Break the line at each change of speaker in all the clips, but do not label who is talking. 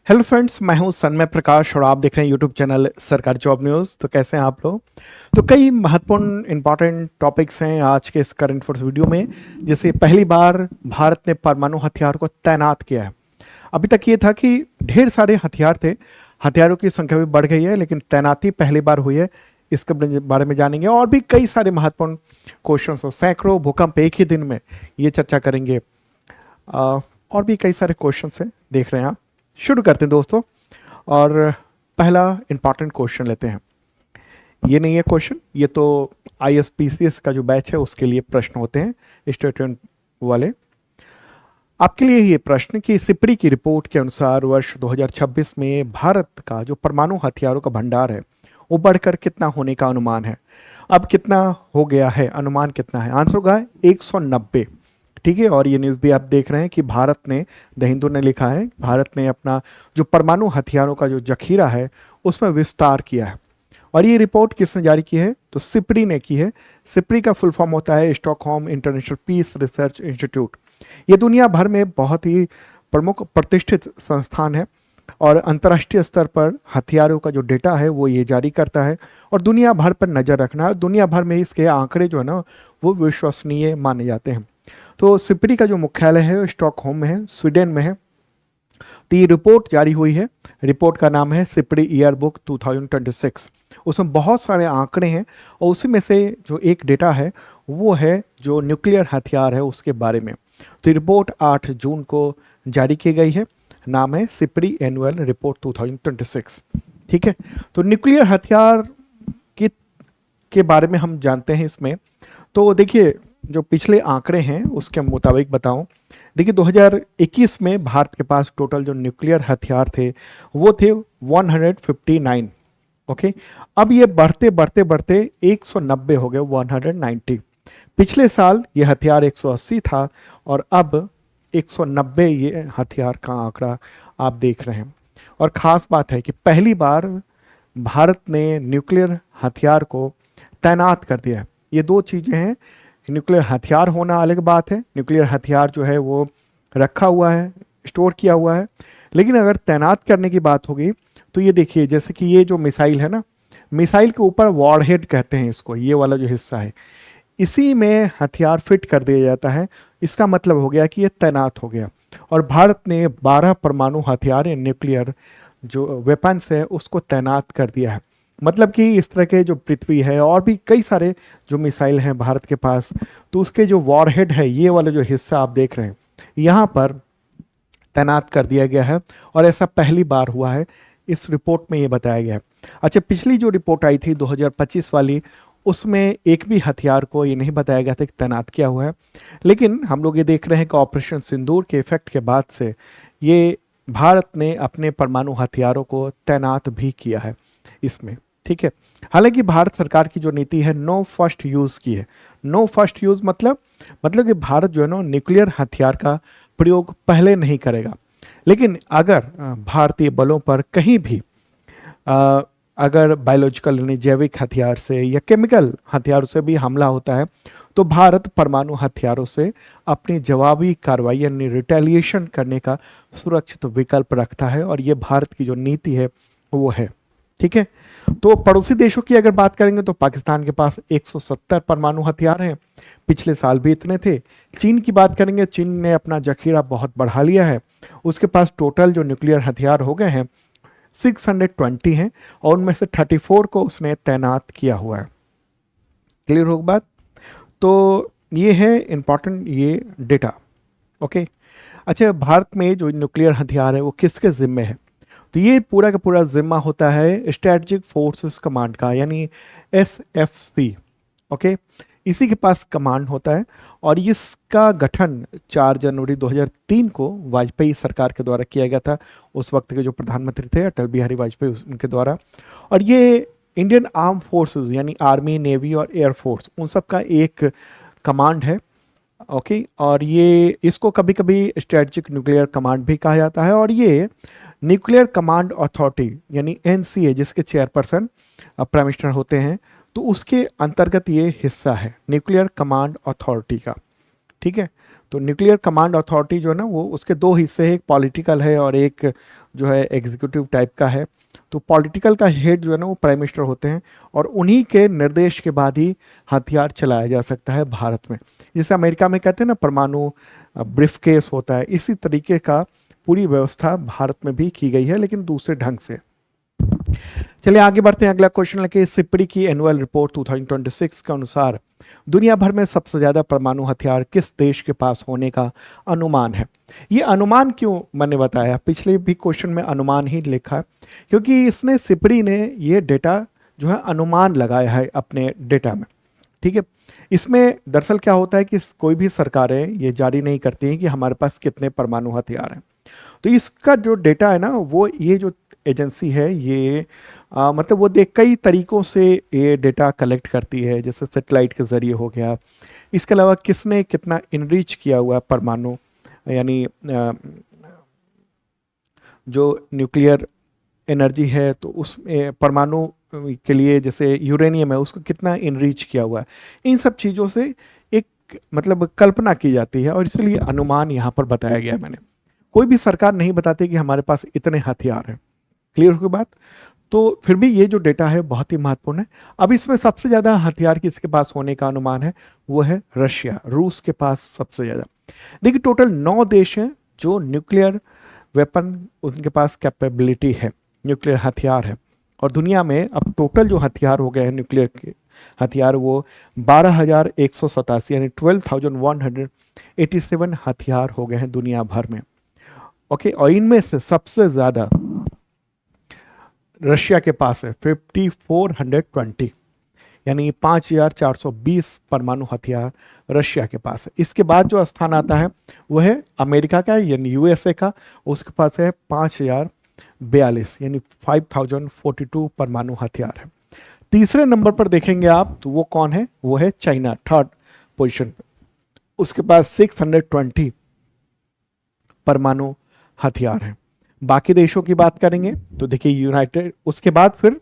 Hello friends, मैं हूं सन्मय प्रकाश और आप देख रहे हैं यूट्यूब चैनल सरकारी जॉब न्यूज़। तो कैसे हैं आप लोग। तो कई महत्वपूर्ण इंपॉर्टेंट टॉपिक्स हैं आज के इस करंट फोर्स वीडियो में। जैसे पहली बार भारत ने परमाणु हथियार को तैनात किया है। अभी तक ये था कि ढेर सारे हथियार थे, हथियारों की संख्या भी बढ़ गई है, लेकिन तैनाती पहली बार हुई है। इसके बारे में जानेंगे और भी कई सारे महत्वपूर्ण क्वेश्चन, सैकड़ों भूकंप एक ही दिन में, ये चर्चा करेंगे। और भी कई सारे क्वेश्चन हैं, देख रहे हैं आप। शुरू करते हैं दोस्तों। और पहला इंपॉर्टेंट क्वेश्चन लेते हैं। ये नहीं है क्वेश्चन, ये तो आईएसपीसीएस का जो बैच है उसके लिए प्रश्न होते हैं स्टेटमेंट वाले। आपके लिए ये प्रश्न कि सिपरी की रिपोर्ट के अनुसार वर्ष 2026 में भारत का जो परमाणु हथियारों का भंडार है वो बढ़कर कितना होने का अनुमान है। अब कितना हो गया है, अनुमान कितना है? आंसर होगा 190। ठीक है। और ये न्यूज़ भी आप देख रहे हैं कि भारत ने, द हिंदू ने लिखा है, भारत ने अपना जो परमाणु हथियारों का जो जखीरा है उसमें विस्तार किया है। और ये रिपोर्ट किसने जारी की है? तो सिपरी ने की है। सिपरी का फुल फॉर्म होता है Stockholm International Peace Research Institute. ये दुनिया भर में बहुत ही प्रमुख प्रतिष्ठित संस्थान है और अंतर्राष्ट्रीय स्तर पर हथियारों का जो डेटा है वो ये जारी करता है और दुनिया भर पर नज़र रखना है। दुनिया भर में इसके आंकड़े जो है ना वो विश्वसनीय माने जाते हैं। तो सिपरी का जो मुख्यालय है स्टॉकहोम में है, स्वीडन में है। तो ये रिपोर्ट जारी हुई है। रिपोर्ट का नाम है सिपरी ईयर बुक 2026। उसमें बहुत सारे आंकड़े हैं और उसी में से जो एक डेटा है वो है जो न्यूक्लियर हथियार है उसके बारे में। तो रिपोर्ट 8 जून को जारी की गई है। नाम है सिपरी एनुअल रिपोर्ट 2026। ठीक है। तो न्यूक्लियर हथियार की के बारे में हम जानते हैं इसमें। तो देखिए, जो पिछले आंकड़े हैं उसके मुताबिक बताऊं, देखिए 2021 में भारत के पास टोटल जो न्यूक्लियर हथियार थे वो थे 159। ओके। अब ये बढ़ते बढ़ते बढ़ते 190 हो गए, 190। पिछले साल ये हथियार 180 था और अब 190 ये हथियार का आंकड़ा आप देख रहे हैं। और ख़ास बात है कि पहली बार भारत ने न्यूक्लियर हथियार को तैनात कर दिया है। ये दो चीज़ें हैं, न्यूक्लियर हथियार होना अलग बात है, न्यूक्लियर हथियार जो है वो रखा हुआ है, स्टोर किया हुआ है, लेकिन अगर तैनात करने की बात होगी तो ये देखिए, जैसे कि ये जो मिसाइल है ना, मिसाइल के ऊपर वॉरहेड कहते हैं इसको, ये वाला जो हिस्सा है इसी में हथियार फिट कर दिया जाता है। इसका मतलब हो गया कि ये तैनात हो गया। और भारत ने 12 परमाणु हथियार या न्यूक्लियर जो वेपन्स है उसको तैनात कर दिया है। मतलब कि इस तरह के जो पृथ्वी है और भी कई सारे जो मिसाइल हैं भारत के पास, तो उसके जो वॉरहेड है, ये वाला जो हिस्सा आप देख रहे हैं, यहाँ पर तैनात कर दिया गया है। और ऐसा पहली बार हुआ है, इस रिपोर्ट में ये बताया गया है। अच्छा, पिछली जो रिपोर्ट आई थी 2025 वाली, उसमें एक भी हथियार को ये नहीं बताया गया था कि तैनात किया हुआ है। लेकिन हम लोग ये देख रहे हैं कि ऑपरेशन सिंदूर के इफेक्ट के बाद से ये भारत ने अपने परमाणु हथियारों को तैनात भी किया है इसमें। ठीक है। हालांकि भारत सरकार की जो नीति है नो फर्स्ट यूज की है। नो फर्स्ट यूज मतलब कि भारत जो है ना न्यूक्लियर हथियार का प्रयोग पहले नहीं करेगा। लेकिन अगर भारतीय बलों पर कहीं भी अगर बायोलॉजिकल यानी जैविक हथियार से या केमिकल हथियारों से भी हमला होता है तो भारत परमाणु हथियारों से अपनी जवाबी कार्रवाई यानी रिटेलिएशन करने का सुरक्षित विकल्प रखता है। और ये भारत की जो नीति है वो है। ठीक है। तो पड़ोसी देशों की अगर बात करेंगे तो पाकिस्तान के पास 170 परमाणु हथियार हैं, पिछले साल भी इतने थे। चीन की बात करेंगे, चीन ने अपना जखीरा बहुत बढ़ा लिया है। उसके पास टोटल जो न्यूक्लियर हथियार हो गए हैं 620 हैं और उनमें से 34 को उसने तैनात किया हुआ है। क्लियर होगा बात। तो ये है इंपॉर्टेंट ये डेटा। ओके। अच्छा, भारत में जो न्यूक्लियर हथियार है वो किसके जिम्मे है? तो ये पूरा का पूरा जिम्मा होता है स्ट्रेटजिक फोर्सेस कमांड का, यानी SFC। ओके। इसी के पास कमांड होता है और इसका गठन 4 जनवरी 2003 को वाजपेयी सरकार के द्वारा किया गया था। उस वक्त के जो प्रधानमंत्री थे अटल बिहारी वाजपेयी, उनके द्वारा। और ये इंडियन आर्म फोर्सेस यानी आर्मी, नेवी और एयरफोर्स, उन सब का एक कमांड है। ओके। और ये इसको कभी कभी स्ट्रेटजिक न्यूक्लियर कमांड भी कहा जाता है। और ये न्यूक्लियर कमांड अथॉरिटी यानी NCA, जिसके चेयरपर्सन प्राइम मिनिस्टर होते हैं, तो उसके अंतर्गत ये हिस्सा है न्यूक्लियर कमांड अथॉरिटी का। ठीक है। तो न्यूक्लियर कमांड अथॉरिटी जो है ना, वो उसके दो हिस्से हैं, एक पॉलिटिकल है और एक जो है एग्जीक्यूटिव टाइप का है। तो पॉलिटिकल का हेड जो है ना वो प्राइम मिनिस्टर होते हैं, और उन्हीं के निर्देश के बाद ही हथियार चलाया जा सकता है भारत में। जैसे अमेरिका में कहते हैं ना परमाणु ब्रीफ केस होता है, इसी तरीके का पूरी व्यवस्था भारत में भी की गई है, लेकिन दूसरे ढंग से। चलिए आगे बढ़ते हैं, अगला क्वेश्चन लेके। सिपड़ी की एनुअल रिपोर्ट 2026 के अनुसार दुनिया भर में सबसे ज्यादा परमाणु हथियार किस देश के पास होने का अनुमान है? ये अनुमान क्यों मैंने बताया, पिछले भी क्वेश्चन में अनुमान ही लिखा है, क्योंकि इसने सिपड़ी ने ये डेटा जो है अनुमान लगाया है अपने डेटा में। ठीक है, इसमें दरअसल क्या होता है कि कोई भी सरकारें ये जारी नहीं करती हैं कि हमारे पास कितने परमाणु हथियार हैं। तो इसका जो डेटा है ना, वो ये जो एजेंसी है ये मतलब वो देख कई तरीकों से ये डेटा कलेक्ट करती है, जैसे सैटेलाइट के जरिए हो गया। इसके अलावा किसने कितना इनरीच किया हुआ है परमाणु, यानी जो न्यूक्लियर एनर्जी है, तो उसमें परमाणु के लिए जैसे यूरेनियम है उसको कितना इनरीच किया हुआ है, इन सब चीज़ों से एक मतलब कल्पना की जाती है, और इसलिए अनुमान यहाँ पर बताया गया है मैंने। कोई भी सरकार नहीं बताती कि हमारे पास इतने हथियार हैं। क्लियर हो गई बात? तो फिर भी ये जो डेटा है बहुत ही महत्वपूर्ण है। अब इसमें सबसे ज्यादा हथियार किसके पास होने का अनुमान है? वो है रशिया, रूस के पास सबसे ज्यादा। देखिए टोटल 9 देश हैं जो न्यूक्लियर वेपन उनके पास कैपेबिलिटी है, न्यूक्लियर हथियार है। और दुनिया में अब टोटल जो हथियार हो गए हैं न्यूक्लियर के हथियार, वो 12,187 यानी 12,187 हथियार हो गए हैं दुनिया भर में। ओके, और इनमें से सबसे ज्यादा रशिया के पास है 5420, यानी 5420 परमाणु हथियार रशिया के पास है। इसके बाद जो स्थान आता है वो है अमेरिका का, यानी यूएसए का, उसके पास है 5042 यानी 5042 परमाणु हथियार है। तीसरे नंबर पर देखेंगे आप तो वो कौन है? वो है चाइना, थर्ड पोजीशन पे, उसके पास 620 परमाणु हथियार है। बाकी देशों की बात करेंगे तो देखिए यूनाइटेड, उसके बाद फिर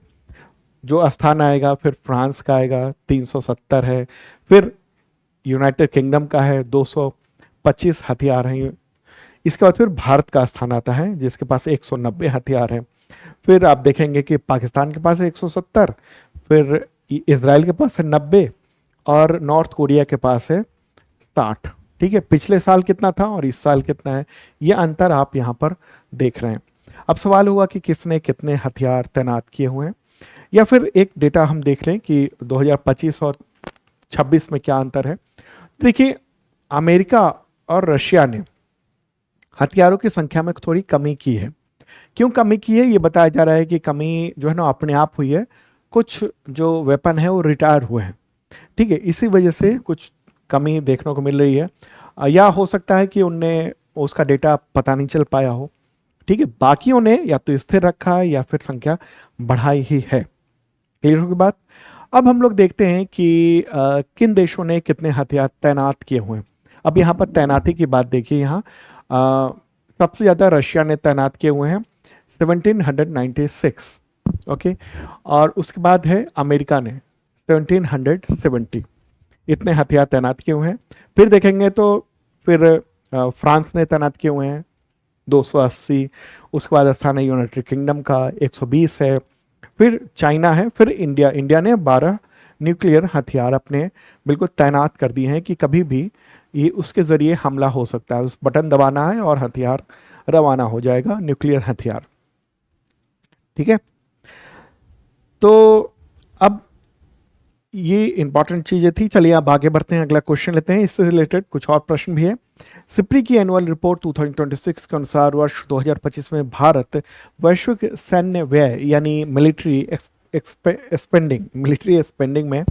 जो स्थान आएगा फिर फ्रांस का आएगा 370 है, फिर यूनाइटेड किंगडम का है 225 हथियार हैं। इसके बाद फिर भारत का स्थान आता है जिसके पास 190 हथियार हैं। फिर आप देखेंगे कि पाकिस्तान के पास है 170, फिर इजराइल के पास है 90, और नॉर्थ कोरिया के पास है 60। ठीक है, पिछले साल कितना था और इस साल कितना है, ये अंतर आप यहाँ पर देख रहे हैं। अब सवाल हुआ कि किसने कितने हथियार तैनात किए हुए हैं, या फिर एक डेटा हम देख लें कि 2025 और 26 में क्या अंतर है। देखिए अमेरिका और रशिया ने हथियारों की संख्या में थोड़ी कमी की है। क्यों कमी की है? ये बताया जा रहा है कि कमी जो है ना अपने आप हुई है, कुछ जो वेपन है वो रिटायर हुए हैं। ठीक है, इसी वजह से कुछ कमी देखने को मिल रही है, या हो सकता है कि उनने उसका डेटा पता नहीं चल पाया हो। ठीक है, बाकियों ने या तो स्थिर रखा है या फिर संख्या बढ़ाई ही है। क्लियर होगी बात? अब हम लोग देखते हैं कि किन देशों ने कितने हथियार तैनात किए हुए हैं। अब यहाँ पर तैनाती की बात देखिए, यहाँ सबसे ज़्यादा रशिया ने तैनात किए हुए हैं 1796। ओके, और उसके बाद है अमेरिका ने 1770, इतने हथियार तैनात किए हुए हैं। फिर देखेंगे तो फिर फ्रांस ने तैनात किए हुए हैं 280, उसके बाद स्थान है यूनाइटेड किंगडम का 120 है, फिर चाइना है, फिर इंडिया। इंडिया ने 12 न्यूक्लियर हथियार अपने बिल्कुल तैनात कर दिए हैं कि कभी भी ये उसके जरिए हमला हो सकता है, उस बटन दबाना है और हथियार रवाना हो जाएगा, न्यूक्लियर हथियार। ठीक है, तो अब ये इंपॉर्टेंट चीजें थी। चलिए अब आगे बढ़ते हैं, अगला क्वेश्चन लेते हैं, इससे रिलेटेड कुछ और प्रश्न भी है। सिप्री की एनुअल रिपोर्ट 2026 के अनुसार वर्ष 2025 में भारत वैश्विक सैन्य व्यय यानी मिलिट्री स्पेंडिंग में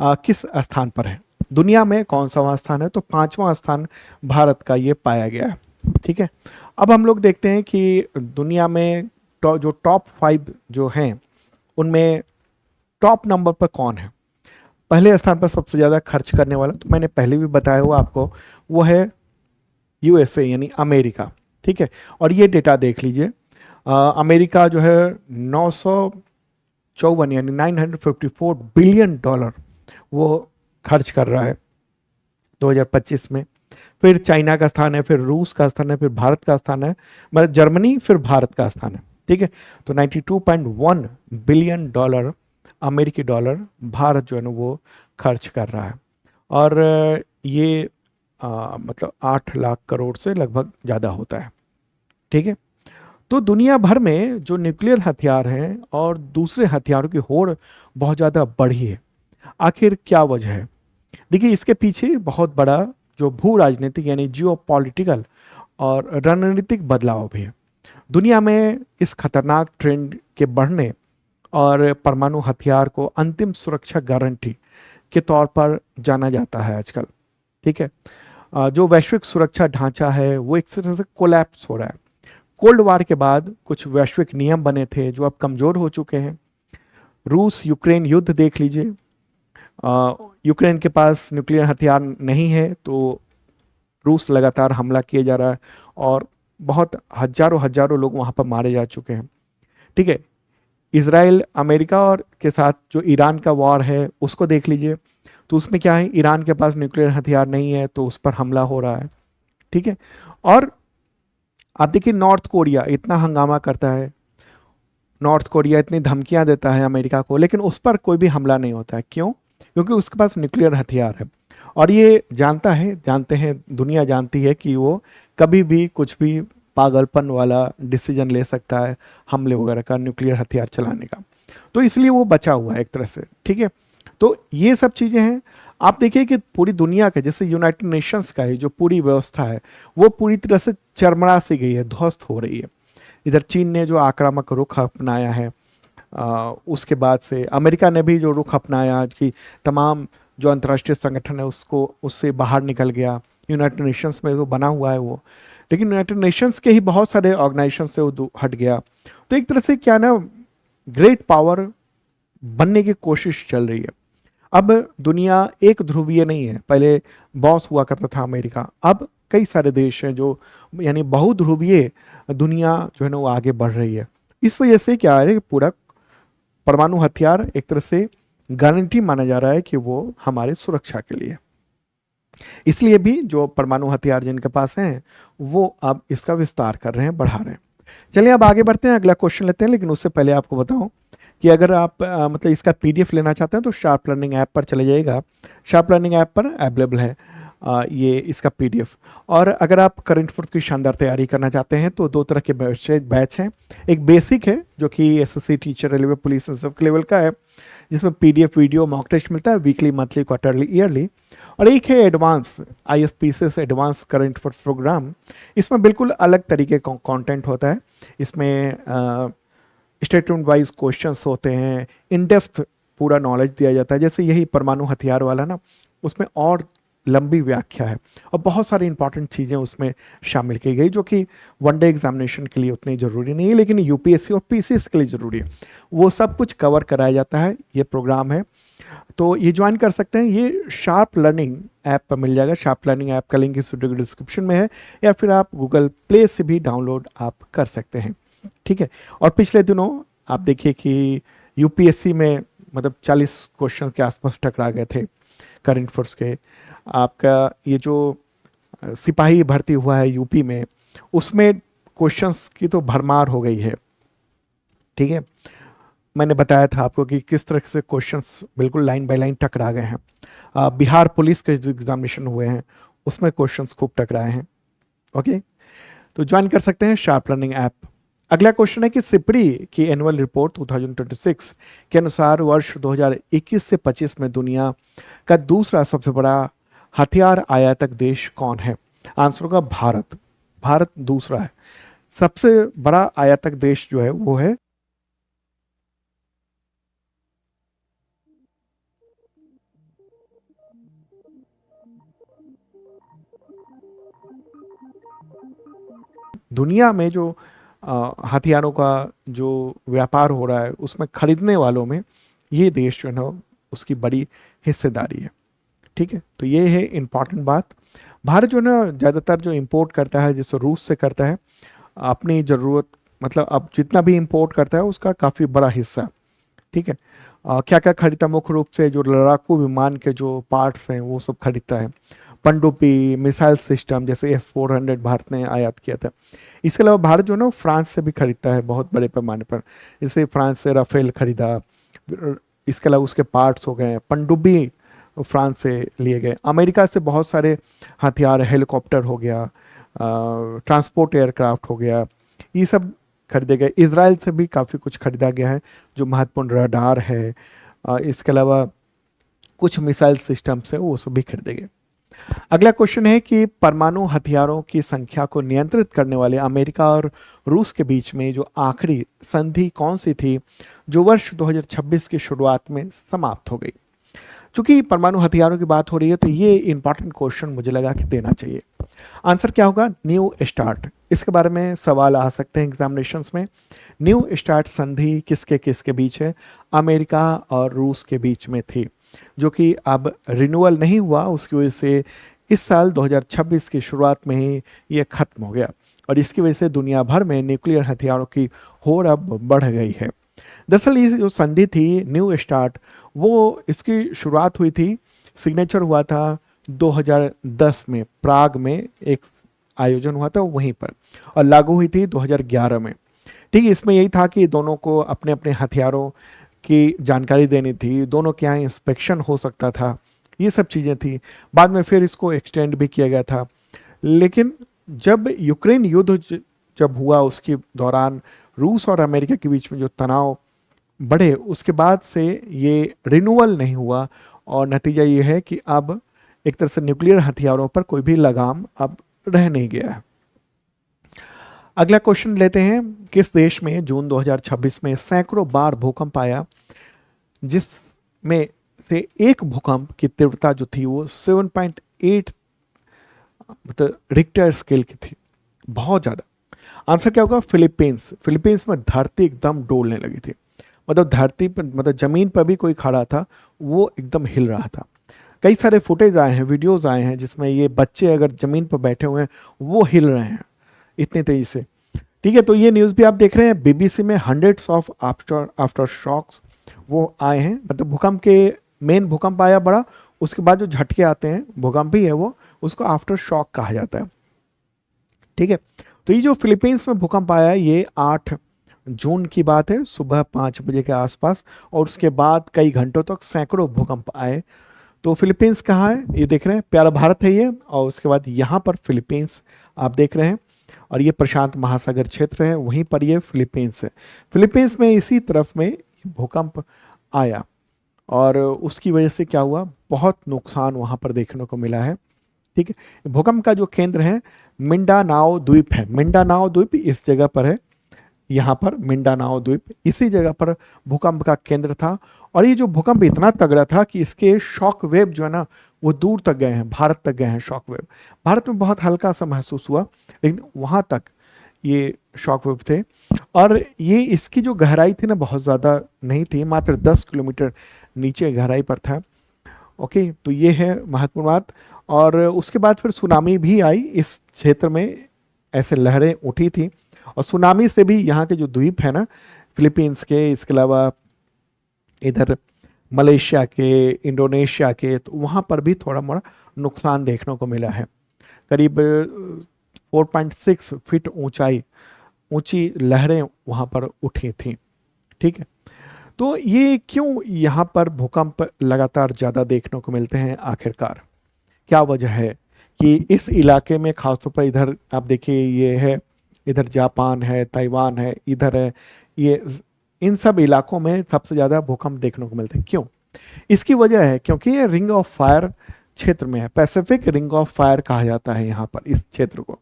किस स्थान पर है? दुनिया में कौन सा स्थान है? तो 5वां स्थान भारत का ये पाया गया है। ठीक है, अब हम लोग देखते हैं कि दुनिया में जो टॉप 5 जो हैं उनमें टॉप नंबर पर कौन है। पहले स्थान पर सबसे ज़्यादा खर्च करने वाला, तो मैंने पहले भी बताया हुआ आपको, वो है यूएसए यानी अमेरिका। ठीक है, और ये डेटा देख लीजिए, अमेरिका जो है 954 यानी 954 बिलियन डॉलर वो खर्च कर रहा है 2025 में। फिर चाइना का स्थान है, फिर रूस का स्थान है, फिर भारत का स्थान है, मतलब जर्मनी, फिर भारत का स्थान है। ठीक है, तो 92.1 बिलियन डॉलर, अमेरिकी डॉलर, भारत जो है ना वो खर्च कर रहा है। और ये मतलब 8 लाख करोड़ से लगभग ज़्यादा होता है। ठीक है, तो दुनिया भर में जो न्यूक्लियर हथियार हैं और दूसरे हथियारों की होड़ बहुत ज़्यादा बढ़ी है। आखिर क्या वजह है? देखिए, इसके पीछे बहुत बड़ा जो भू राजनीतिक यानी जियो पॉलिटिकल और रणनीतिक बदलाव भी है। दुनिया में इस खतरनाक ट्रेंड के बढ़ने और परमाणु हथियार को अंतिम सुरक्षा गारंटी के तौर पर जाना जाता है आजकल। ठीक है, जो वैश्विक सुरक्षा ढांचा है वो एक तरह से कोलैप्स हो रहा है। कोल्ड वार के बाद कुछ वैश्विक नियम बने थे जो अब कमजोर हो चुके हैं। रूस यूक्रेन युद्ध देख लीजिए, यूक्रेन के पास न्यूक्लियर हथियार नहीं है तो रूस लगातार हमला किए जा रहा है और बहुत हजारों हजारों लोग वहां पर मारे जा चुके हैं। ठीक है, इसराइल अमेरिका और के साथ जो ईरान का वॉर है उसको देख लीजिए, तो उसमें क्या है, ईरान के पास न्यूक्लियर हथियार नहीं है तो उस पर हमला हो रहा है। ठीक है, और आप देखिए नॉर्थ कोरिया इतना हंगामा करता है, नॉर्थ कोरिया इतनी धमकियां देता है अमेरिका को, लेकिन उस पर कोई भी हमला नहीं होता है। क्यों? क्योंकि उसके पास न्यूक्लियर हथियार है और ये जानते हैं, दुनिया जानती है कि वो कभी भी कुछ भी पागलपन वाला डिसीजन ले सकता है हमले वगैरह का, न्यूक्लियर हथियार चलाने का। तो इसलिए वो बचा हुआ है एक तरह से। ठीक है, तो ये सब चीज़ें हैं। आप देखिए कि पूरी दुनिया के, जैसे यूनाइटेड नेशंस का है जो पूरी व्यवस्था है वो पूरी तरह से चरमरा सी गई है, ध्वस्त हो रही है। इधर चीन ने जो आक्रामक रुख अपनाया है, उसके बाद से अमेरिका ने भी जो रुख अपनाया कि तमाम जो अंतर्राष्ट्रीय संगठन है उसको उससे बाहर निकल गया। यूनाइटेड नेशंस में जो बना हुआ है वो, लेकिन यूनाइटेड नेशंस के ही बहुत सारे ऑर्गेनाइजेशन से वो हट गया। तो एक तरह से क्या ना, ग्रेट पावर बनने की कोशिश चल रही है। अब दुनिया एक ध्रुवीय नहीं है। पहले बॉस हुआ करता था अमेरिका, अब कई सारे देश हैं जो, यानी बहुध्रुवीय दुनिया जो है ना वो आगे बढ़ रही है। इस वजह से क्या है कि पूरा परमाणु हथियार एक तरह से गारंटी माना जा रहा है कि वो हमारे सुरक्षा के लिए। इसलिए भी जो परमाणु हथियार जिनके पास हैं वो अब इसका विस्तार कर रहे हैं, बढ़ा रहे हैं। चलिए अब आगे बढ़ते हैं, अगला क्वेश्चन लेते हैं। लेकिन उससे पहले आपको बताऊं कि अगर आप मतलब इसका पीडीएफ लेना चाहते हैं तो शार्प लर्निंग ऐप पर चले जाइएगा। शार्प लर्निंग ऐप पर अवेलेबल है ये इसका पीडीएफ। और अगर आप करंट अफेयर्स की शानदार तैयारी करना चाहते हैं तो दो तरह के बैच हैं। एक बेसिक है जो कि एसएससी, टीचर, रेलवे, पुलिस, इन सब के लेवल का है, जिसमें पीडीएफ, वीडियो, मॉक टेस्ट मिलता है वीकली, मंथली, क्वार्टरली, ईयरली। और एक है advance ISPCS advance current affairs programme. इसमें बिल्कुल अलग तरीके का कंटेंट होता है। इसमें स्टेटमेंट वाइज क्वेश्चंस होते हैं, इन डेप्थ पूरा नॉलेज दिया जाता है। जैसे यही परमाणु हथियार वाला ना, उसमें और लंबी व्याख्या है और बहुत सारी इंपॉर्टेंट चीज़ें उसमें शामिल की गई जो कि वनडे एग्जामिनेशन के लिए उतनी ज़रूरी नहीं है, लेकिन यूपीएससी और पीसीएस के लिए ज़रूरी है। वो सब कुछ कवर कराया जाता है, ये प्रोग्राम है। तो ये ज्वाइन कर सकते हैं, ये शार्प लर्निंग ऐप पर मिल जाएगा। शार्प लर्निंग ऐप का लिंक इस वीडियो के डिस्क्रिप्शन में है, या फिर आप गूगल प्ले से भी डाउनलोड आप कर सकते हैं। ठीक है, और पिछले दिनों आप देखिए कि यूपीएससी में मतलब 40 क्वेश्चन के आसपास टकरा गए थे करंट अफेयर्स के। आपका ये जो सिपाही भर्ती हुआ है यूपी में, उसमें क्वेश्चंस की तो भरमार हो गई है। ठीक है, मैंने बताया था आपको कि किस तरह से क्वेश्चंस बिल्कुल लाइन बाय लाइन टकरा गए हैं। बिहार पुलिस के जो एग्जामिनेशन हुए हैं उसमें क्वेश्चंस खूब टकराए हैं। ओके, तो ज्वाइन कर सकते हैं शार्प लर्निंग ऐप। अगला क्वेश्चन है कि सिपरी की एनुअल रिपोर्ट 2026 के अनुसार वर्ष 2021 से 25 में दुनिया का दूसरा सबसे बड़ा हथियार आयातक देश कौन है? आंसर होगा भारत। भारत दूसरा है, सबसे बड़ा आयातक देश जो है वो है दुनिया में जो हथियारों का जो व्यापार हो रहा है उसमें खरीदने वालों में ये देश जो है ना उसकी बड़ी हिस्सेदारी है। ठीक है, तो ये है इंपॉर्टेंट बात। भारत जो है ना ज़्यादातर जो इंपोर्ट करता है, जैसे रूस से करता है अपनी ज़रूरत, मतलब अब जितना भी इंपोर्ट करता है उसका काफ़ी बड़ा हिस्सा। ठीक है, क्या क्या खरीदता है? मुख्य रूप से जो लड़ाकू विमान के जो पार्ट्स हैं वो सब खरीदता है। पनडुब्बी, मिसाइल सिस्टम जैसे S-400 भारत ने आयात किया था। इसके अलावा भारत जो है ना फ्रांस से भी खरीदता है बहुत बड़े पैमाने पर, जैसे फ्रांस से राफेल खरीदा। इसके अलावा उसके पार्ट्स हो गए, पनडुब्बी फ्रांस से लिए गए। अमेरिका से बहुत सारे हथियार, हेलीकॉप्टर हो गया, ट्रांसपोर्ट एयरक्राफ्ट हो गया, ये सब खरीदे गए। इसराइल से भी काफ़ी कुछ खरीदा गया है जो महत्वपूर्ण रडार है। इसके अलावा कुछ मिसाइल सिस्टम्स है वो सब भी खरीदे गए। अगला क्वेश्चन है कि परमाणु हथियारों की संख्या को नियंत्रित करने वाले अमेरिका और रूस के बीच में जो आखिरी संधि कौन सी थी जो वर्ष 2026 की शुरुआत में समाप्त हो गई। चूंकि परमाणु हथियारों की बात हो रही है तो ये इंपॉर्टेंट क्वेश्चन मुझे लगा कि देना चाहिए। आंसर क्या होगा? New start. इसके बारे में सवाल आ सकते हैं एग्जामिनेशंस में। न्यू स्टार्ट संधि किसके किसके बीच है? अमेरिका और रूस के बीच में थी, जो कि अब रिन्यूअल नहीं हुआ। उसकी वजह से इस साल 2026 की शुरुआत में ही ये खत्म हो गया और इसकी वजह से दुनिया भर में न्यूक्लियर हथियारों की होड़ अब बढ़ गई है। दरअसल ये जो संधि थी न्यू स्टार्ट, वो इसकी शुरुआत हुई थी, सिग्नेचर हुआ था 2010 में प्राग में एक आयोजन हुआ था वहीं पर, और लागू हुई थी 2011 में। ठीक है, इसमें यही था कि दोनों को अपने अपने हथियारों की जानकारी देनी थी, दोनों के यहाँ इंस्पेक्शन हो सकता था, ये सब चीज़ें थी। बाद में फिर इसको एक्सटेंड भी किया गया था। लेकिन जब यूक्रेन युद्ध जब हुआ उसके दौरान रूस और अमेरिका के बीच में जो तनाव बढ़े, उसके बाद से ये रिन्यूअल नहीं हुआ और नतीजा ये है कि अब एक तरह से न्यूक्लियर हथियारों पर कोई भी लगाम अब रह नहीं गया है। अगला क्वेश्चन लेते हैं। किस देश में जून 2026 में सैकड़ों बार भूकंप आया, जिसमें से एक भूकंप की तीव्रता जो थी वो 7.8 मतलब रिक्टर स्केल की थी, बहुत ज्यादा। आंसर क्या होगा? फिलीपींस। फिलीपींस में धरती एकदम डोलने लगी थी, मतलब धरती पर, मतलब जमीन पर भी कोई खड़ा था वो एकदम हिल रहा था। कई सारे फुटेज आए हैं, वीडियोस आए हैं जिसमें ये बच्चे अगर जमीन पर बैठे हुए हैं वो हिल रहे हैं इतनी तेजी से। ठीक है, तो ये न्यूज़ भी आप देख रहे हैं बीबीसी में, हंड्रेड्स ऑफ आफ्टर शॉक्स वो आए हैं। मतलब भूकंप के मेन भूकंप आया बड़ा, उसके बाद जो झटके आते हैं भूकंप ही है वो, उसको आफ्टर शॉक कहा जाता है। ठीक है, तो ये जो फिलीपींस में भूकंप आया ये 8 जून की बात है, सुबह 5 बजे के आसपास, और उसके बाद कई घंटों तक सैकड़ों भूकंप आए। तो फिलीपींस कहाँ है? ये देख रहे हैं, प्यारा भारत है ये, और उसके बाद यहाँ पर फिलीपींस आप देख रहे हैं, और ये प्रशांत महासागर क्षेत्र है, वहीं पर ये फिलीपींस है। फिलीपींस में इसी तरफ में भूकंप आया और उसकी वजह से क्या हुआ, बहुत नुकसान वहाँ पर देखने को मिला है। ठीक है, भूकंप का जो केंद्र है मिंडानाओ द्वीप है। मिंडानाओ द्वीप इस जगह पर है, यहाँ पर मिंडानाओ द्वीप, इसी जगह पर भूकंप का केंद्र था। और ये जो भूकंप इतना तगड़ा था कि इसके शॉक वेव जो है ना वो दूर तक गए हैं, भारत तक गए हैं शॉक वेव। भारत में बहुत हल्का सा महसूस हुआ, लेकिन वहाँ तक ये शॉक वेव थे। और ये इसकी जो गहराई थी ना बहुत ज़्यादा नहीं थी, मात्र 10 किलोमीटर नीचे गहराई पर था। ओके, तो ये है महत्वपूर्ण बात। और उसके बाद फिर सुनामी भी आई इस क्षेत्र में, ऐसे लहरें उठी थी, और सुनामी से भी यहाँ के जो द्वीप है ना फिलीपींस के, इसके अलावा इधर मलेशिया के, इंडोनेशिया के, तो वहाँ पर भी थोड़ा मोड़ा नुकसान देखने को मिला है। करीब 4.6 फीट ऊंची लहरें वहाँ पर उठी थी। ठीक है, तो ये क्यों यहाँ पर भूकंप लगातार ज़्यादा देखने को मिलते हैं, आखिरकार क्या वजह है कि इस इलाके में खासतौर पर इधर आप देखिए, ये है इधर जापान है, ताइवान है, इधर है, ये इन सब इलाकों में सबसे ज़्यादा भूकंप देखने को मिलते हैं। क्यों? इसकी वजह है क्योंकि ये रिंग ऑफ फायर क्षेत्र में है, पैसिफिक रिंग ऑफ फायर कहा जाता है यहाँ पर इस क्षेत्र को।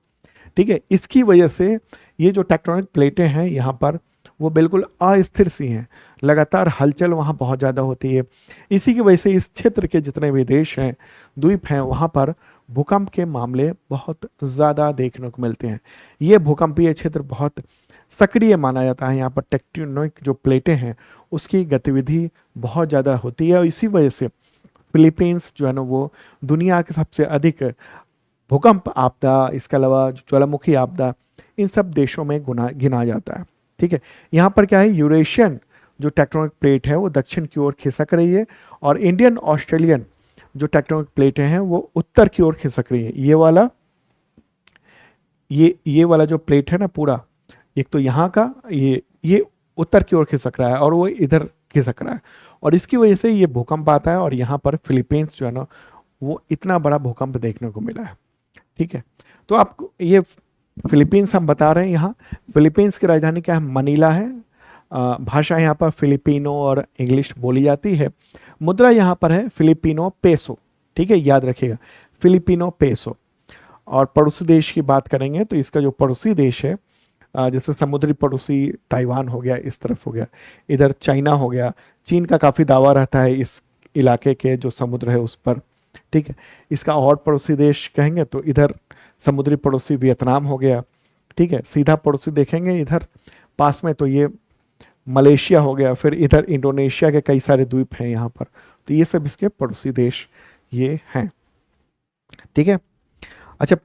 ठीक है, इसकी वजह से ये जो टेक्टोनिक प्लेटें हैं यहाँ पर वो बिल्कुल अस्थिर सी हैं, लगातार हलचल वहाँ बहुत ज़्यादा होती है। इसी की वजह से इस क्षेत्र के जितने भी देश हैं, द्वीप हैं, वहाँ पर भूकंप के मामले बहुत ज़्यादा देखने को मिलते हैं। ये भूकंपीय क्षेत्र बहुत सक्रिय माना जाता है, यहाँ पर टेक्टोनिक जो प्लेटें हैं उसकी गतिविधि बहुत ज़्यादा होती है, और इसी वजह से फिलीपींस जो है ना वो दुनिया के सबसे अधिक भूकंप आपदा, इसके अलावा ज्वालामुखी आपदा, इन सब देशों में गिना जाता है। ठीक है, यहाँ पर क्या है, यूरेशियन जो टेक्टोनिक प्लेट है वो दक्षिण की ओर खिसक रही है, और इंडियन ऑस्ट्रेलियन जो टेक्टोनिक प्लेटें हैं वो उत्तर की ओर खिसक रही है। ये वाला जो प्लेट है ना पूरा, एक तो यहाँ का ये उत्तर की ओर खिसक रहा है और वो इधर खिसक रहा है, और इसकी वजह से ये भूकंप आता है और यहाँ पर फिलीपींस जो है ना वो इतना बड़ा भूकंप देखने को मिला है। ठीक है, तो आपको ये फिलीपींस हम बता रहे हैं। यहाँ फिलीपींस की राजधानी क्या है? मनीला है। भाषा यहाँ पर फिलिपिनो और इंग्लिश बोली जाती है। मुद्रा यहाँ पर है फिलिपिनो पेसो। ठीक है, याद रखिएगा, फिलिपिनो पेसो। और पड़ोसी देश की बात करेंगे तो इसका जो पड़ोसी देश है, जैसे समुद्री पड़ोसी ताइवान हो गया, इस तरफ हो गया, इधर चाइना हो गया। चीन का काफ़ी दावा रहता है इस इलाके के जो समुद्र है उस पर। ठीक है, इसका और पड़ोसी देश कहेंगे तो इधर समुद्री पड़ोसी वियतनाम हो गया। ठीक है, सीधा पड़ोसी देखेंगे इधर पास में तो ये मलेशिया हो गया, फिर इधर इंडोनेशिया के कई सारे द्वीप हैं यहाँ पर, तो ये सब इसके पड़ोसी देश ये हैं। ठीक है, अच्छा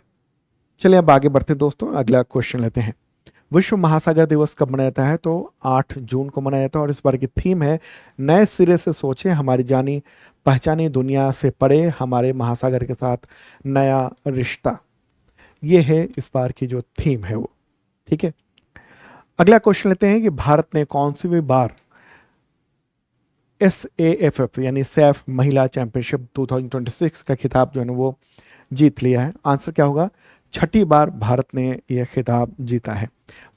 चलिए अब आगे बढ़ते दोस्तों, अगला क्वेश्चन लेते हैं। विश्व महासागर दिवस कब मनाया जाता है? तो 8 जून को मनाया जाता है, और इस बार की थीम है नए सिरे से सोचें, हमारी जानी पहचानी दुनिया से परे, हमारे महासागर के साथ नया रिश्ता। ये है इस बार की जो थीम है वो। ठीक है, अगला क्वेश्चन लेते हैं कि भारत ने कौन सी भी बार SAFF यानी सैफ महिला चैंपियनशिप 2026 का खिताब जो है ना वो जीत लिया है? आंसर क्या होगा? 6ठी बार भारत ने यह खिताब जीता है।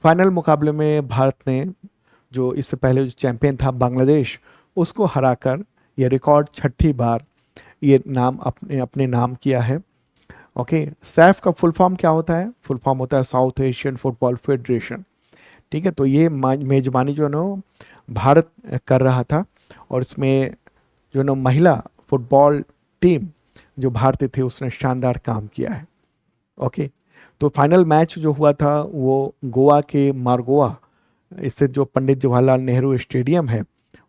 फाइनल मुकाबले में भारत ने जो इससे पहले जो चैंपियन था बांग्लादेश, उसको हराकर यह रिकॉर्ड 6ठी बार ये नाम अपने अपने नाम किया है। ओके, सैफ का फुल फॉर्म क्या होता है? फुल फॉर्म होता है साउथ एशियन फुटबॉल फेडरेशन। ठीक है, तो ये मेजबानी जो है ना भारत कर रहा था, और इसमें जो है ना महिला फुटबॉल टीम जो भारतीय थी उसने शानदार काम किया है। ओके, तो फाइनल मैच जो हुआ था वो गोवा के मारगोवा इससे जो पंडित जवाहरलाल नेहरू स्टेडियम है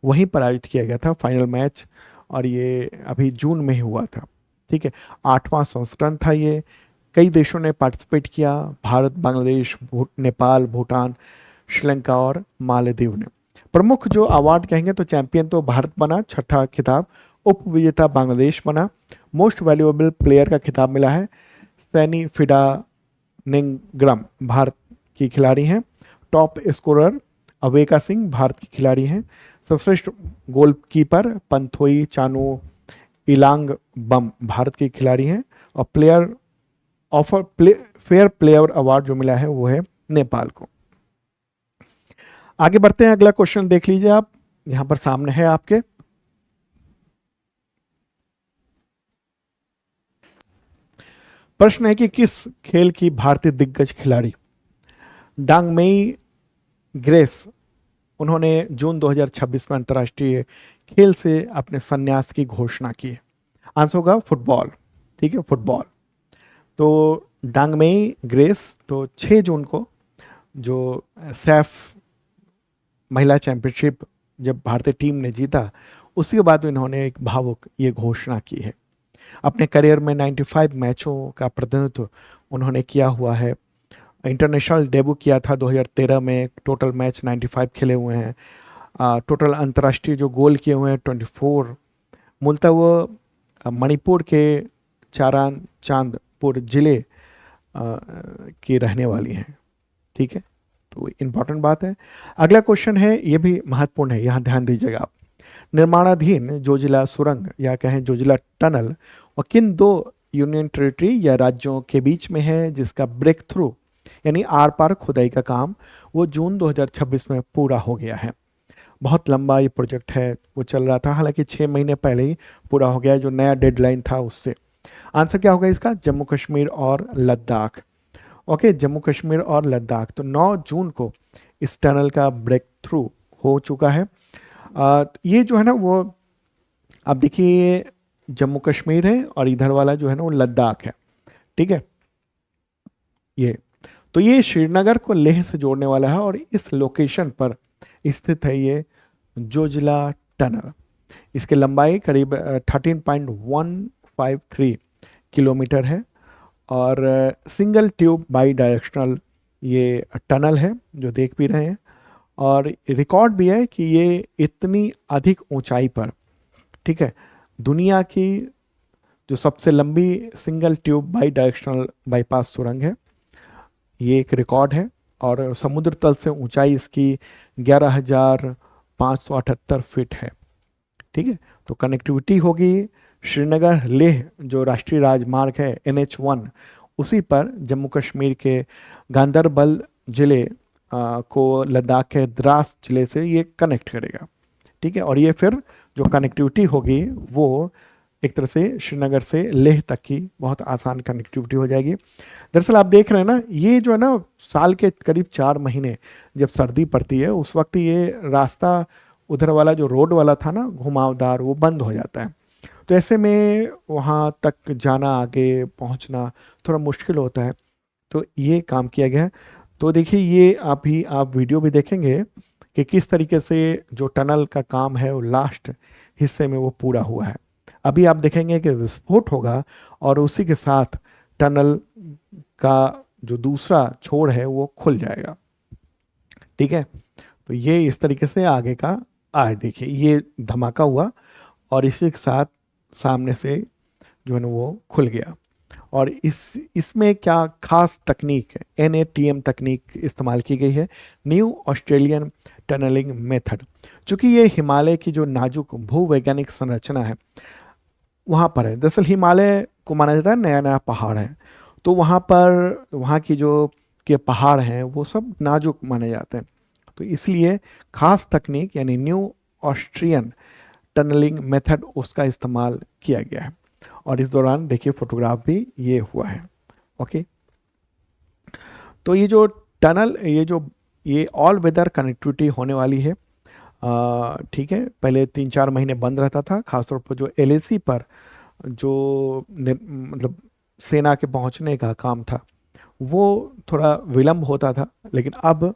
वहीं पर आयोजित किया गया था फाइनल मैच, और ये अभी जून में ही हुआ था। ठीक है, 8वां संस्करण था ये। कई देशों ने पार्टिसिपेट किया, भारत, बांग्लादेश, नेपाल, भूटान, श्रीलंका और मालदीव ने। प्रमुख जो अवार्ड कहेंगे तो चैंपियन तो भारत बना, 6ठा खिताब, उप विजेता बांग्लादेश बना, मोस्ट वैल्यूएबल प्लेयर का खिताब मिला है सैनी फिडा निंग्रम, भारत की खिलाड़ी हैं। टॉप स्कोरर अवेका सिंह, भारत की खिलाड़ी हैं। सर्वश्रेष्ठ गोलकीपर पंथोई चानू इलांग बम, भारत की खिलाड़ी हैं। और player of fair player award जो मिला है वो है नेपाल को। आगे बढ़ते हैं, अगला क्वेश्चन देख लीजिए आप, यहां पर सामने है आपके। प्रश्न है कि किस खेल की भारतीय दिग्गज खिलाड़ी डांगमेई ग्रेस, उन्होंने जून 2026 में अंतर्राष्ट्रीय खेल से अपने संन्यास की घोषणा की है? आंसर होगा फुटबॉल। ठीक है, फुटबॉल। तो डांगमेई ग्रेस तो 6 जून को जो सैफ महिला चैंपियनशिप जब भारतीय टीम ने जीता, उसके बाद इन्होंने एक भावुक ये घोषणा की है। अपने करियर में 95 मैचों का प्रतिनिधित्व उन्होंने किया हुआ है। इंटरनेशनल डेब्यू किया था 2013 में, टोटल मैच 95 खेले हुए हैं। टोटल अंतर्राष्ट्रीय जो गोल किए हुए हैं 24। मूलतः वो मणिपुर के चांदपुर जिले की रहने वाली हैं। ठीक है, तो इंपॉर्टेंट बात है। अगला क्वेश्चन है, ये भी महत्वपूर्ण है, यहाँ ध्यान दीजिएगा आप। निर्माणाधीन जोजिला सुरंग या कहें जोजिला टनल और किन 2 यूनियन टेरिटरी या राज्यों के बीच में है जिसका ब्रेक थ्रू यानी आर पार खुदाई का काम वो जून 2026 में पूरा हो गया है? बहुत लंबा ये प्रोजेक्ट है, वो चल रहा था, हालांकि 6 महीने पहले ही पूरा हो गया, जो नया डेडलाइन था उससे। आंसर क्या होगा इसका? जम्मू कश्मीर और लद्दाख। ओके, जम्मू कश्मीर और लद्दाख। तो 9 जून को इस टनल का ब्रेक थ्रू हो चुका है। ये जो है ना वो आप देखिए जम्मू कश्मीर है और इधर वाला जो है ना वो लद्दाख है। ठीक है, ये तो ये श्रीनगर को लेह से जोड़ने वाला है, और इस लोकेशन पर स्थित है ये जोजिला टनल। इसकी लंबाई करीब 13.153 किलोमीटर है, और सिंगल ट्यूब बाई डायरेक्शनल ये टनल है जो देख भी रहे हैं। और रिकॉर्ड भी है कि ये इतनी अधिक ऊंचाई पर, ठीक है, दुनिया की जो सबसे लंबी single tube by directional bypass सुरंग है, ये एक रिकॉर्ड है। और समुद्र तल से ऊंचाई इसकी 11,578 फीट है। ठीक है, तो कनेक्टिविटी होगी श्रीनगर लेह जो राष्ट्रीय राजमार्ग है NH1, उसी पर जम्मू कश्मीर के गांदरबल जिले को लद्दाख के द्रास जिले से ये कनेक्ट करेगा। ठीक है, और ये फिर जो कनेक्टिविटी होगी वो एक तरह से श्रीनगर से लेह तक की बहुत आसान कनेक्टिविटी हो जाएगी। दरअसल आप देख रहे हैं ना, ये जो है ना साल के करीब 4 महीने जब सर्दी पड़ती है उस वक्त ये रास्ता उधर वाला जो रोड वाला था ना घुमावदार, वो बंद हो जाता है। तो ऐसे में वहाँ तक जाना, आगे पहुँचना थोड़ा मुश्किल होता है। तो ये काम किया गया है। तो देखिए ये आप वीडियो भी देखेंगे कि किस तरीके से जो टनल का काम है वो लास्ट हिस्से में वो पूरा हुआ है। अभी आप देखेंगे कि विस्फोट होगा और उसी के साथ टनल का जो दूसरा छोर है वो खुल जाएगा। ठीक है, तो ये इस तरीके से आगे का देखिए ये धमाका हुआ और इसी के साथ सामने से जो है ना वो खुल गया। और इसमें क्या खास तकनीक है, NATM तकनीक इस्तेमाल की गई है, न्यू ऑस्ट्रेलियन टनलिंग मेथड। चूंकि ये हिमालय की जो नाजुक भूवैज्ञानिक संरचना है वहाँ पर है। दरअसल हिमालय को माना जाता है नया नया पहाड़ है, तो वहाँ पर वहाँ की जो के पहाड़ हैं वो सब नाजुक माने जाते हैं। तो इसलिए खास तकनीक यानी न्यू ऑस्ट्रियन टनलिंग मेथड उसका इस्तेमाल किया गया है। और इस दौरान देखिए फोटोग्राफ भी ये हुआ है। ओके, तो ये जो टनल ये ऑल वेदर कनेक्टिविटी होने वाली है। ठीक है, पहले 3-4 महीने बंद रहता था, खासतौर पर जो LAC पर जो मतलब सेना के पहुंचने का काम था वो थोड़ा विलंब होता था, लेकिन अब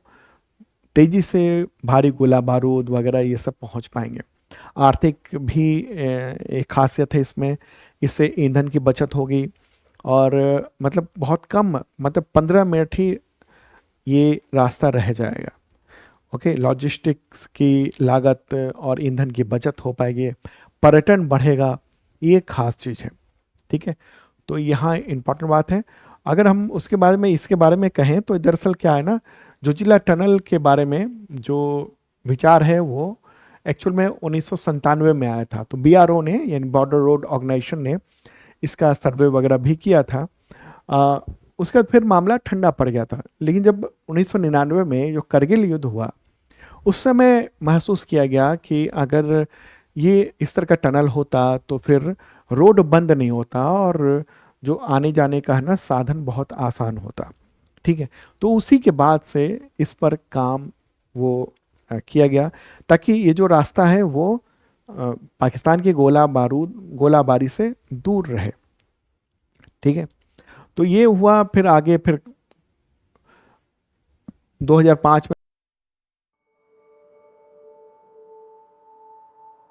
तेजी से भारी गोला बारूद वगैरह ये सब पहुंच पाएंगे। आर्थिक भी एक खासियत है इसमें, इससे ईंधन की बचत होगी और मतलब बहुत कम, मतलब 15 मिनट ही ये रास्ता रह जाएगा। ओके, लॉजिस्टिक्स की लागत और ईंधन की बचत हो पाएगी, पर्यटन बढ़ेगा, ये खास चीज़ है। ठीक है, तो यहाँ इम्पॉर्टेंट बात है। अगर हम उसके बारे में इसके बारे में कहें तो दरअसल क्या है ना, जोजिला टनल के बारे में जो विचार है वो एक्चुअल में 1997 में आया था। तो BRO ने यानी बॉर्डर रोड ऑर्गेनाइजेशन ने इसका सर्वे वगैरह भी किया था। उसके बाद फिर मामला ठंडा पड़ गया था। लेकिन जब 1999 में जो करगिल युद्ध हुआ उस समय महसूस किया गया कि अगर ये इस तरह का टनल होता तो फिर रोड बंद नहीं होता और जो आने जाने का है ना साधन बहुत आसान होता। ठीक है, तो उसी के बाद से इस पर काम वो किया गया ताकि ये जो रास्ता है वो पाकिस्तान के गोलाबारी से दूर रहे। ठीक है, तो ये हुआ। फिर आगे फिर 2005 में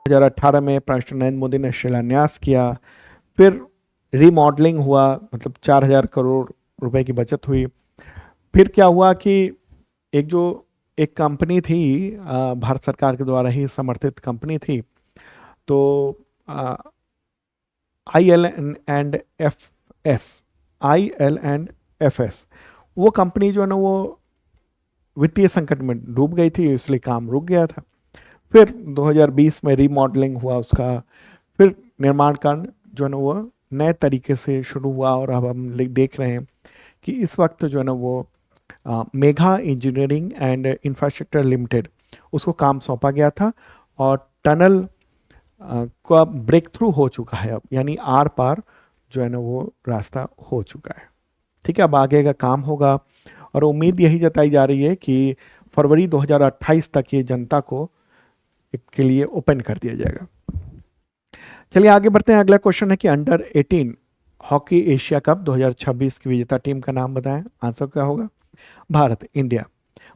2018 में प्राइम नरेंद्र मोदी ने शिलान्यास किया। फिर रीमॉडलिंग हुआ, मतलब 4,000 करोड़ रुपए की बचत हुई। फिर क्या हुआ कि एक कंपनी थी, भारत सरकार के द्वारा ही समर्थित कंपनी थी, तो IL&FS वो कंपनी जो है ना वो वित्तीय संकट में डूब गई थी, इसलिए काम रुक गया था। फिर 2020 में रीमॉडलिंग हुआ उसका, फिर निर्माण कार्य जो है ना वो नए तरीके से शुरू हुआ और अब हम देख रहे हैं कि इस वक्त जो है ना वो Megha engineering and infrastructure limited उसको काम सौंपा गया था और टनल का ब्रेक थ्रू हो चुका है अब, यानी आर पार जो है ना वो रास्ता हो चुका है। ठीक है, अब आगे का काम होगा और उम्मीद यही जताई जा रही है कि फरवरी 2028 तक ये जनता को के लिए ओपन कर दिया जाएगा। चलिए आगे बढ़ते हैं। अगला क्वेश्चन है कि अंडर 18 हॉकी एशिया कप 2026 की विजेता टीम का नाम बताएं। आंसर क्या होगा? भारत, इंडिया।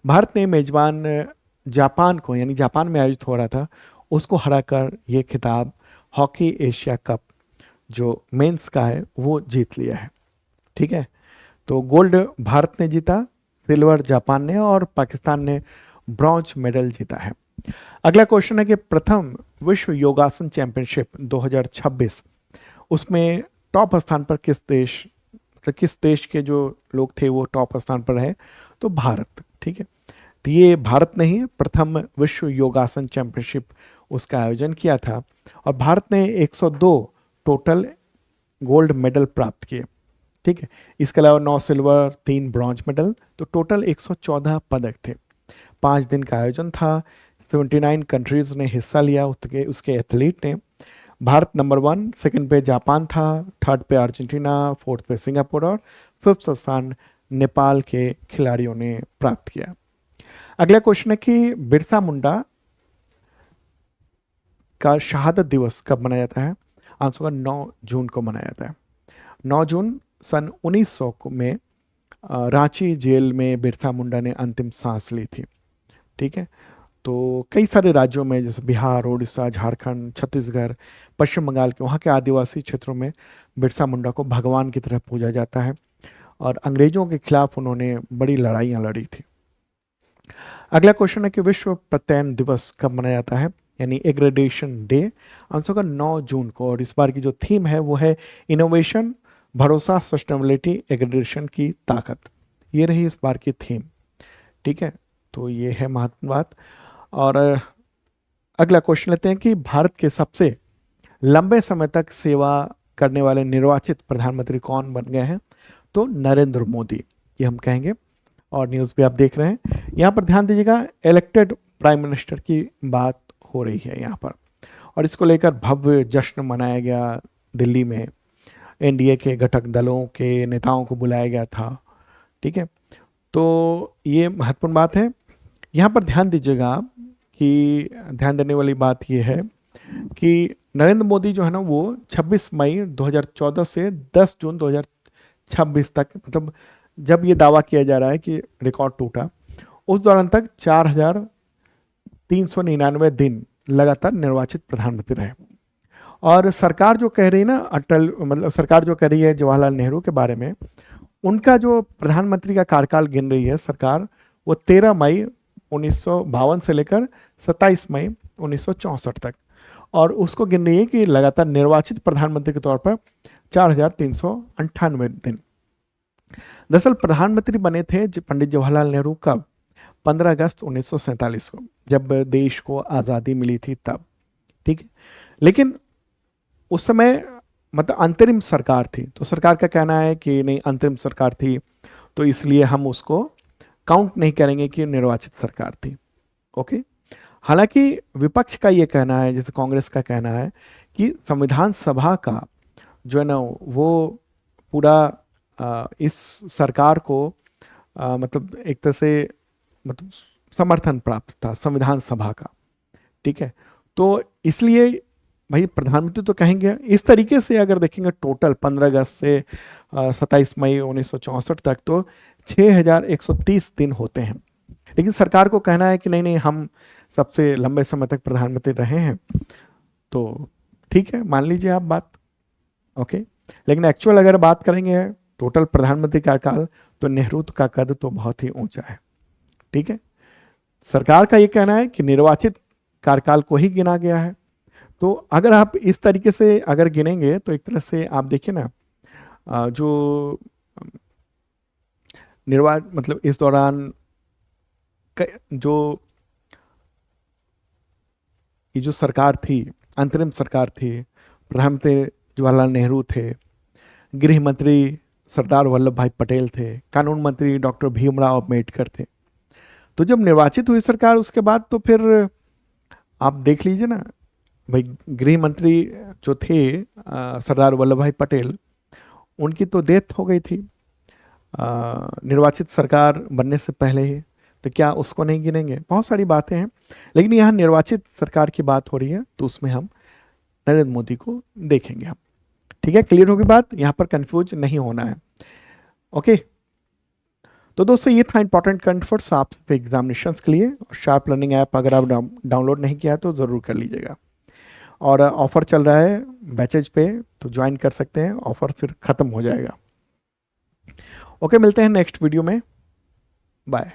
भारत ने मेजबान जापान को, यानी जापान में आयोजित हो रहा था, उसको हराकर ये खिताब हॉकी एशिया कप जो मेंस का है वो जीत लिया है। ठीक है, तो गोल्ड भारत ने जीता, सिल्वर जापान ने और पाकिस्तान ने ब्रॉन्ज मेडल जीता है। अगला क्वेश्चन है कि प्रथम विश्व योगासन चैंपियनशिप 2026 उसमें टॉप स्थान पर किस देश, मतलब किस देश के जो लोग थे वो टॉप स्थान पर रहे, तो भारत। ठीक है, तो ये भारत ने ही प्रथम विश्व योगासन चैंपियनशिप उसका आयोजन किया था और भारत ने 102 टोटल गोल्ड मेडल प्राप्त किए। ठीक है, इसके अलावा 9 सिल्वर, 3 ब्रॉन्ज मेडल, तो टोटल 114 पदक थे। 5 दिन का आयोजन था, 79 कंट्रीज ने हिस्सा लिया उसके एथलीट ने। भारत नंबर 1, सेकंड पे जापान था, थर्ड पे अर्जेंटीना, फोर्थ पे सिंगापुर और फिफ्थ स्थान नेपाल के खिलाड़ियों ने प्राप्त किया। अगला क्वेश्चन है कि बिरसा मुंडा का शहादत दिवस कब मनाया जाता है? आंसर होगा 9 जून को मनाया जाता है। 9 जून सन 1900 में रांची जेल में बिरसा मुंडा ने अंतिम सांस ली थी। ठीक है, तो कई सारे राज्यों में जैसे बिहार, उड़ीसा, झारखंड, छत्तीसगढ़, पश्चिम बंगाल के वहाँ के आदिवासी क्षेत्रों में बिरसा मुंडा को भगवान की तरह पूजा जाता है और अंग्रेजों के खिलाफ उन्होंने बड़ी लड़ाइयाँ लड़ी थी। अगला क्वेश्चन है कि विश्व प्रत्ययन दिवस कब मनाया जाता है, यानी एग्रेडेशन डे? आंसर का 9 जून को, और इस बार की जो थीम है वो है इनोवेशन, भरोसा, सस्टेनेबिलिटी, एग्रेडेशन की ताकत। ये रही इस बार की थीम। ठीक है, तो ये है महत्वपूर्ण बात। और अगला क्वेश्चन लेते हैं कि भारत के सबसे लंबे समय तक सेवा करने वाले निर्वाचित प्रधानमंत्री कौन बन गए हैं? तो नरेंद्र मोदी, ये हम कहेंगे। और न्यूज़ भी आप देख रहे हैं, यहाँ पर ध्यान दीजिएगा, इलेक्टेड प्राइम मिनिस्टर की बात हो रही है यहाँ पर, और इसको लेकर भव्य जश्न मनाया गया दिल्ली में। एनडीए के घटक दलों के नेताओं को बुलाया गया था। ठीक है, तो ये महत्वपूर्ण बात है। यहाँ पर ध्यान दीजिएगा आप कि ध्यान देने वाली बात ये है कि नरेंद्र मोदी जो है ना वो 26 मई 2014 से 10 जून 2026 तक, मतलब जब ये दावा किया जा रहा है कि रिकॉर्ड टूटा, उस दौरान तक 4399 दिन लगातार निर्वाचित प्रधानमंत्री रहे। और सरकार जो कह रही है ना अटल, मतलब सरकार जो कह रही है जवाहरलाल नेहरू के बारे में, उनका जो प्रधानमंत्री का कार्यकाल गिन रही है सरकार, वो 13 मई 1952 से लेकर 27 मई 1964 तक, और उसको गिन रही है कि लगातार निर्वाचित प्रधानमंत्री के तौर पर 4398 दिन। दरअसल प्रधानमंत्री बने थे पंडित जवाहरलाल नेहरू कब? 15 अगस्त 1947 को, जब देश को आज़ादी मिली थी तब। ठीक है, लेकिन उस समय मतलब अंतरिम सरकार थी, तो सरकार का कहना है कि नहीं, अंतरिम सरकार थी तो इसलिए हम उसको काउंट नहीं करेंगे कि निर्वाचित सरकार थी। ओके, हालांकि विपक्ष का ये कहना है, जैसे कांग्रेस का कहना है, कि संविधान सभा का जो है ना वो पूरा इस सरकार को मतलब एक तरह से मतलब समर्थन प्राप्त था संविधान सभा का। ठीक है, तो इसलिए भाई प्रधानमंत्री तो कहेंगे। इस तरीके से अगर देखेंगे टोटल 15 अगस्त से 27 मई 1964 तक तो 6130 दिन होते हैं, लेकिन सरकार को कहना है कि नहीं नहीं, हम सबसे लंबे समय तक प्रधानमंत्री रहे हैं, तो ठीक है, मान लीजिए आप बात। ओके, लेकिन एक्चुअल अगर बात करेंगे टोटल प्रधानमंत्री कार्यकाल, तो नेहरू का कद तो बहुत ही ऊंचा है। ठीक है, सरकार का ये कहना है कि निर्वाचित कार्यकाल को ही गिना गया है। तो अगर आप इस तरीके से अगर गिनेंगे तो एक तरह से आप देखिए ना, जो मतलब इस दौरान जो ये जो सरकार थी, अंतरिम सरकार थी, प्रधानमंत्री जवाहरलाल नेहरू थे, गृह मंत्री सरदार वल्लभ भाई पटेल थे, कानून मंत्री डॉक्टर भीमराव अम्बेडकर थे। तो जब निर्वाचित हुई सरकार उसके बाद तो फिर आप देख लीजिए ना भाई, गृह मंत्री जो थे सरदार वल्लभ भाई पटेल, उनकी तो डेथ हो गई थी निर्वाचित सरकार बनने से पहले ही, तो क्या उसको नहीं गिनेंगे? बहुत सारी बातें हैं, लेकिन यहाँ निर्वाचित सरकार की बात हो रही है तो उसमें हम नरेंद्र मोदी को देखेंगे हम। ठीक है, क्लियर होगी बात, यहाँ पर कंफ्यूज नहीं होना है। ओके, तो दोस्तों ये था इंपॉर्टेंट करंट अफेयर्स आप एग्जामिनेशंस के लिए। शार्प लर्निंग ऐप अगर आप डाउनलोड नहीं किया तो ज़रूर कर लीजिएगा, और ऑफर चल रहा है बैचेज पे, तो ज्वाइन कर सकते हैं, ऑफर फिर ख़त्म हो जाएगा। ओके, मिलते हैं नेक्स्ट वीडियो में, बाय।